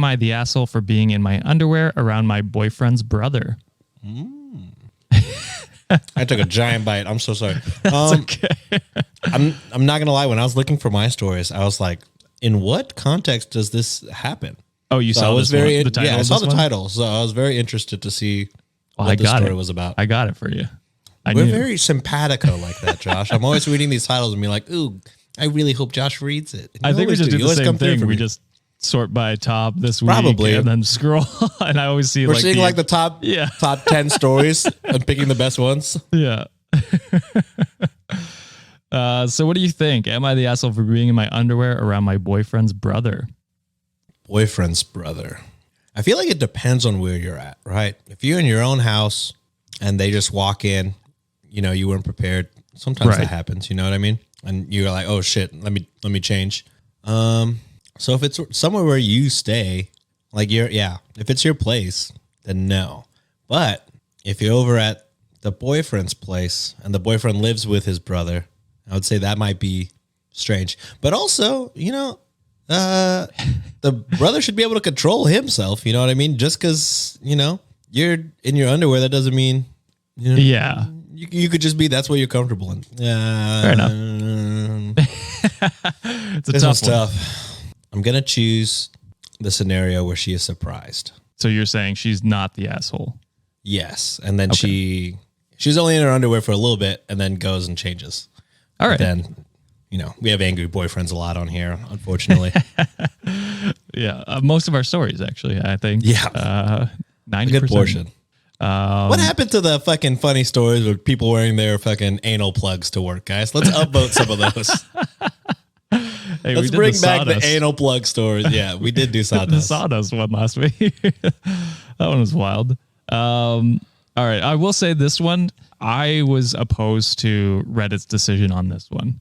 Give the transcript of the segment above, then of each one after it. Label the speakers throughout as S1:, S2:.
S1: am I the asshole for being in my underwear around my boyfriend's brother?
S2: I took a giant bite. I'm so sorry.
S1: That's okay.
S2: I'm not gonna lie. When I was looking for my stories, I was like, in what context does this happen?
S1: Oh, you saw this one? The title?
S2: Yeah, I saw the title, so I was very interested to see what the story was about.
S1: I got it for you.
S2: We're very simpatico like that, Josh. I'm always reading these titles and being like, ooh, I really hope Josh reads it.
S1: I think we just do the same thing. We just sort by top this week,
S2: probably,
S1: and then scroll. And I always see
S2: we're seeing like the top 10 stories and picking the best ones.
S1: Yeah. So what do you think? Am I the asshole for being in my underwear around my boyfriend's brother?
S2: Boyfriend's brother. I feel like it depends on where you're at, right? If you're in your own house and they just walk in, you weren't prepared. Sometimes that happens, you know what I mean? And you're like, oh shit, let me change. So if it's somewhere where you stay, like if it's your place, then no. But if you're over at the boyfriend's place and the boyfriend lives with his brother, I would say that might be strange. But also, the brother should be able to control himself. You know what I mean? Just because, you're in your underwear, that doesn't mean,
S1: yeah.
S2: You could just be, that's what you're comfortable in.
S1: Fair enough. It's a tough one.
S2: Tough. I'm going to choose the scenario where she is surprised.
S1: So you're saying she's not the asshole?
S2: Yes. And then she's only in her underwear for a little bit and then goes and changes.
S1: All right.
S2: Then, we have angry boyfriends a lot on here, unfortunately.
S1: Yeah. Most of our stories, actually, I think.
S2: Yeah.
S1: 90%.
S2: A good portion. What happened to the fucking funny stories with people wearing their fucking anal plugs to work, guys? Let's upvote some of those.
S1: Hey,
S2: Let's bring back the anal plug stories. Yeah, we did do sawdust.
S1: The sawdust one last week. That one was wild. All right. I will say this one, I was opposed to Reddit's decision on this one.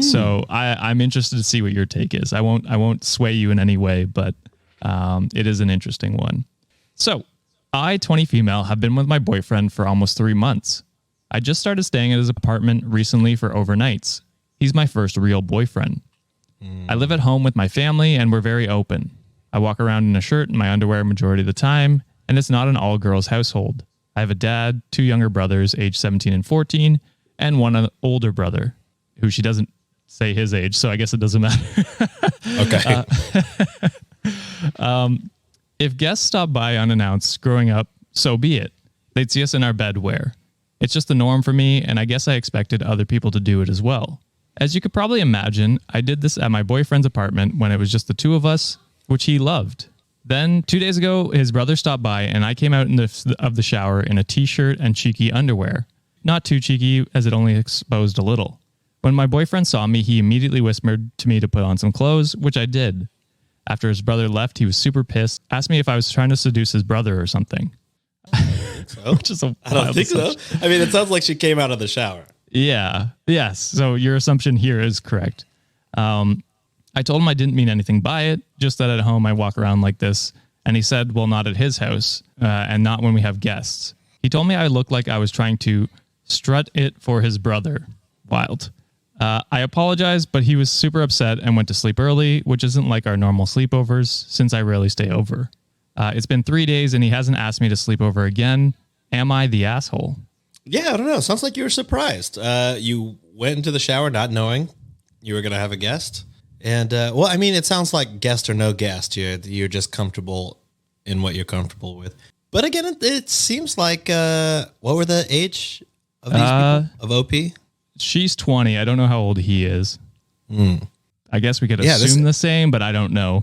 S1: So I'm interested to see what your take is. I won't sway you in any way, but it is an interesting one. So I, 20 female, have been with my boyfriend for almost 3 months. I just started staying at his apartment recently for overnights. He's my first real boyfriend. I live at home with my family and we're very open. I walk around in a shirt and my underwear majority of the time, and it's not an all-girls household. I have a dad, 2 younger brothers, aged 17 and 14, and one older brother, who she doesn't say his age, so I guess it doesn't matter.
S2: Okay.
S1: If guests stop by unannounced growing up, so be it. They'd see us in our bedwear. It's just the norm for me, and I guess I expected other people to do it as well. As you could probably imagine, I did this at my boyfriend's apartment when it was just the 2 of us, which he loved. Then 2 days ago, his brother stopped by, and I came out of the shower in a t-shirt and cheeky underwear. Not too cheeky, as it only exposed a little. When my boyfriend saw me, he immediately whispered to me to put on some clothes, which I did. After his brother left, he was super pissed, asked me if I was trying to seduce his brother or something.
S2: So?
S1: Which is
S2: I don't think so. I mean, it sounds like she came out of the shower.
S1: Yeah. Yes. So your assumption here is correct. I told him I didn't mean anything by it, just that at home I walk around like this. And he said, well, not at his house and not when we have guests. He told me I looked like I was trying to strut it for his brother. Wild. I apologized, but he was super upset and went to sleep early, which isn't like our normal sleepovers since I rarely stay over. It's been 3 days and he hasn't asked me to sleep over again. Am I the asshole?
S2: Yeah, I don't know. Sounds like you were surprised. You went into the shower not knowing you were going to have a guest. And, well, I mean, it sounds like guest or no guest. You're just comfortable in what you're comfortable with. But again, it seems like, what were the age of these people? Of OP?
S1: She's 20. I don't know how old he is. I guess we could assume the same, but I don't know.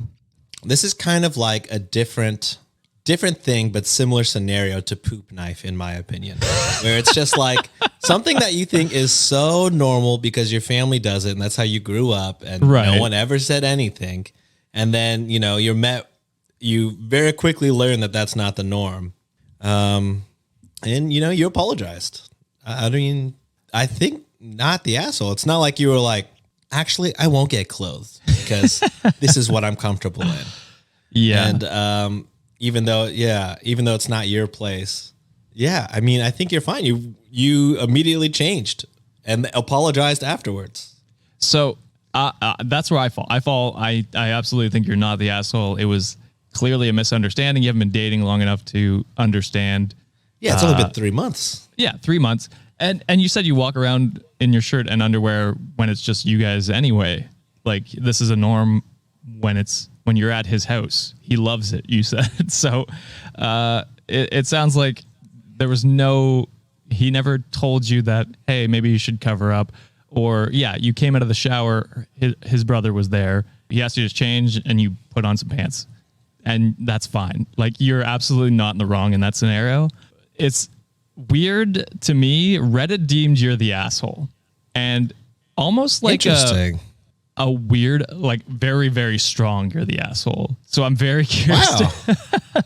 S2: This is kind of like a different thing, but similar scenario to poop knife, in my opinion, where it's just like something that you think is so normal because your family does it and that's how you grew up and no one ever said anything. And then, you very quickly learn that that's not the norm. And, you apologized. I mean, I think not the asshole. It's not like you were like, actually, I won't get clothes because this is what I'm comfortable in.
S1: Yeah.
S2: And, even though it's not your place. Yeah. I mean, I think you're fine. You immediately changed and apologized afterwards.
S1: So, that's where I fall. I absolutely think you're not the asshole. It was clearly a misunderstanding. You haven't been dating long enough to understand.
S2: Yeah, it's only been 3 months.
S1: Yeah, 3 months. And you said you walk around in your shirt and underwear when it's just you guys anyway. Like, this is a norm when you're at his house. He loves it, you said. So it sounds like there was he never told you that, hey, maybe you should cover up. Or, yeah, you came out of the shower, his brother was there. He asked you to change and you put on some pants. And that's fine. Like, you're absolutely not in the wrong in that scenario. It's weird to me. Reddit deemed you're the asshole, and almost like a weird, like very, very strong you're the asshole. So I'm very curious.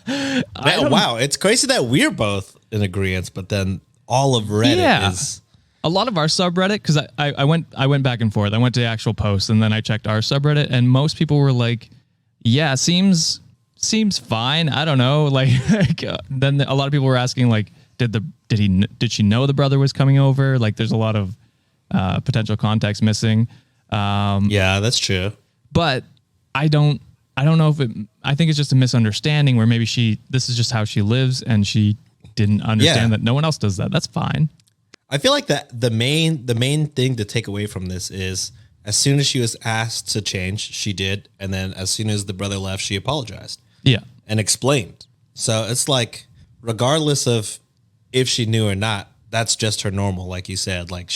S2: Wow. Wow. It's crazy that we're both in agreement, but then all of Reddit is
S1: a lot of our subreddit. Cause I went back and forth. I went to the actual post and then I checked our subreddit, and most people were like, yeah, seems fine. I don't know. Like, then a lot of people were asking, like, did she know the brother was coming over? Like, there's a lot of potential context missing.
S2: Yeah, that's true.
S1: But I don't know if I think it's just a misunderstanding where maybe this is just how she lives and she didn't understand that no one else does that. That's fine.
S2: I feel like that the main thing to take away from this is, as soon as she was asked to change, she did. And then as soon as the brother left, she apologized.
S1: Yeah.
S2: And explained. So it's like, regardless of if she knew or not, that's just her normal. Like you said, like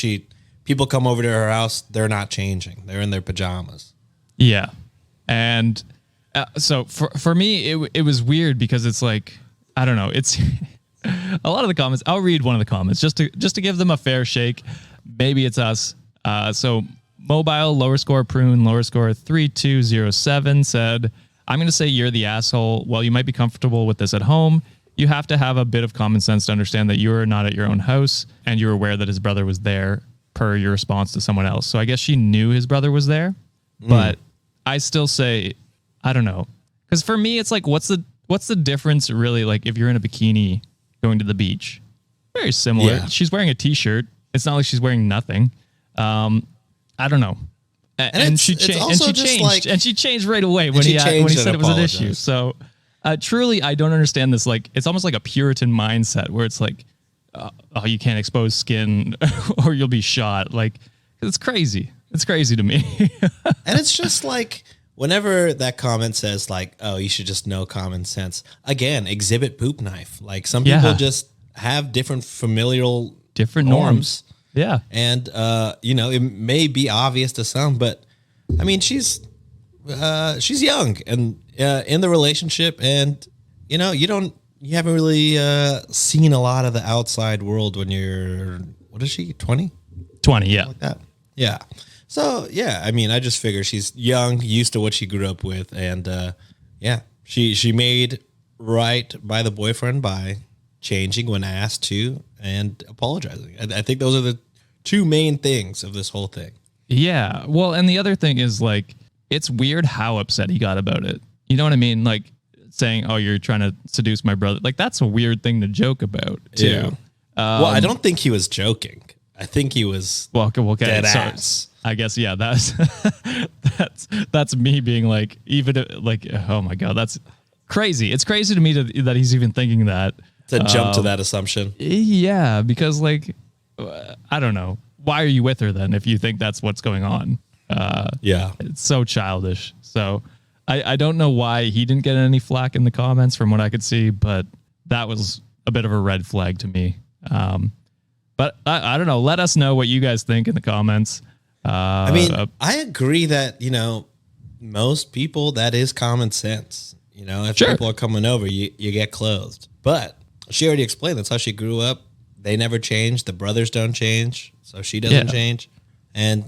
S2: people come over to her house, they're not changing. They're in their pajamas.
S1: Yeah. And so for me, it was weird because it's like, I don't know. It's a lot of the comments. I'll read one of the comments just to give them a fair shake. Maybe it's us. So Mobile lower score Prune lower score 3207 said, I'm going to say you're the asshole. While you might be comfortable with this at home, you have to have a bit of common sense to understand that you're not at your own house and you're aware that his brother was there per your response to someone else. So I guess she knew his brother was there, but I still say, I don't know. Because for me, it's like, what's the difference really? Like, if you're in a bikini going to the beach, very similar. Yeah. She's wearing a t-shirt. It's not like she's wearing nothing. I don't know. And she changed. And she changed right away when he said it was an issue. So truly, I don't understand this. Like, it's almost like a Puritan mindset where it's like, oh, you can't expose skin or you'll be shot. Like, it's crazy. It's crazy to me.
S2: And it's just like, whenever that comment says like, oh, you should just know common sense. Again, exhibit poop knife. Like, some people just have different norms.
S1: Yeah.
S2: And, it may be obvious to some, but I mean, she's young and in the relationship, and, you haven't really seen a lot of the outside world when you're, what is she, 20?
S1: 20, yeah.
S2: Like that. Yeah. So, yeah, I mean, I just figure she's young, used to what she grew up with. And, she made right by the boyfriend by changing when asked to and apologizing. I think those are the two main things of this whole thing.
S1: Yeah. Well, and the other thing is, like, it's weird how upset he got about it. You know what I mean? Like, saying, oh, you're trying to seduce my brother. Like, that's a weird thing to joke about, too. Yeah.
S2: Well, I don't think he was joking. I think he was dead ass.
S1: I guess, yeah, that's me being like, oh my God, that's crazy. It's crazy to me that he's even thinking that.
S2: To jump to that assumption.
S1: Yeah, because, like, I don't know. Why are you with her then if you think that's what's going on?
S2: Yeah.
S1: It's so childish. So I don't know why he didn't get any flack in the comments from what I could see, but that was a bit of a red flag to me. But I don't know. Let us know what you guys think in the comments.
S2: I mean, I agree that, most people, that is common sense. If people are coming over, you get clothed. But she already explained that's how she grew up. They never changed. The brothers don't change. So she doesn't change. And,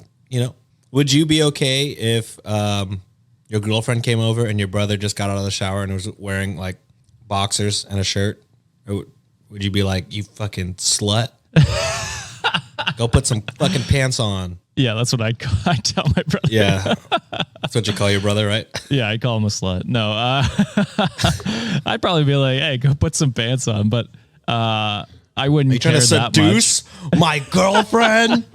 S2: would you be okay if your girlfriend came over and your brother just got out of the shower and was wearing, like, boxers and a shirt? Or would you be like, you fucking slut? Go put some fucking pants on.
S1: Yeah, that's what I tell my brother.
S2: Yeah, that's what you call your brother, right?
S1: Yeah, I call him a slut. No, I'd probably be like, hey, go put some pants on. But I wouldn't care that much. Are you trying to seduce
S2: my girlfriend?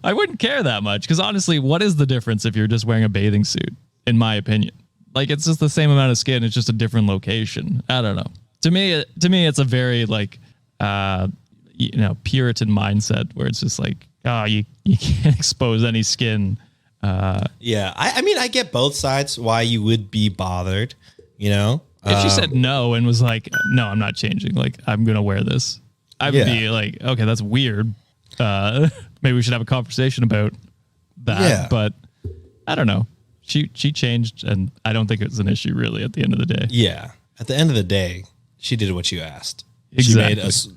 S1: I wouldn't care that much because, honestly, what is the difference if you're just wearing a bathing suit, in my opinion? Like it's just the same amount of skin. It's just a different location. I don't know. To me, it's a very like, Puritan mindset where it's just like, oh, you can't expose any skin.
S2: Yeah. I mean, I get both sides why you would be bothered, you know?
S1: If she said no and was like, no, I'm not changing. Like, I'm going to wear this. I would be like, okay, that's weird. Maybe we should have a conversation about that.
S2: Yeah.
S1: But I don't know. She changed, and I don't think it was an issue really at the end of the day.
S2: Yeah. At the end of the day, she did what you asked.
S1: Exactly.
S2: She made us,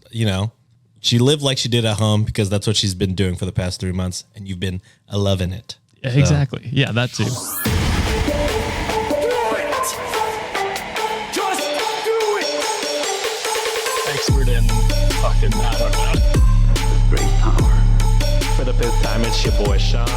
S2: she lived like she did at home because that's what she's been doing for the past 3 months, and you've been loving it.
S1: Yeah, exactly. Yeah, that too. Expert in fucking, I don't know.
S3: Great power. For the fifth time, it's your boy Sean.